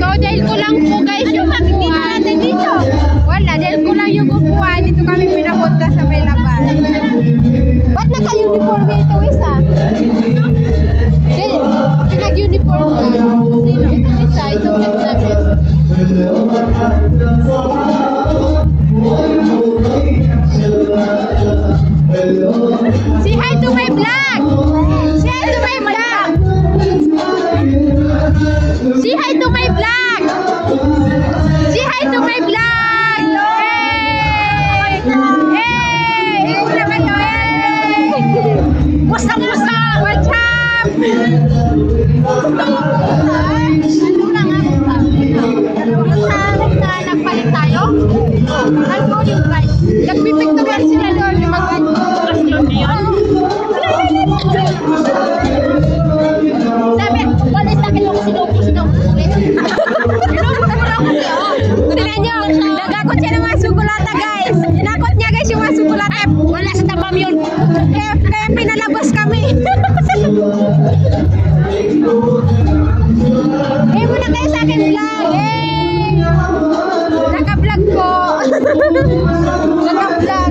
So, dahil ko lang po guys yung kukuha. Dito. Wala, dahil ko lang yung kukuha. Dito kami pinapunta sa may labas. Ba't naka-uniform ito isa? Dahil, pinag-uniform ka. Sino? Ito isa, itong namin. Say hi to my vlog! Say hi to my vlog! Say hi to my vlog! Say hi to my vlog! Hey! Hey! Ito na kayo! Hey! Musta! What's up? Ano lang ako sa nagpalit tayo? Ano yung guys? Nagpipicturan sila doon yung sabi, wala sa akin yung sinupos daw. Tingnan nyo, nagakot siya ng mga sukulata guys. Inakot niya guys yung mga sukulata. Wala sa tabam yun. Kaya pinalabas kami. Eh muna kayo sa akin vlog. Eh, naka-vlog po. Naka-vlog.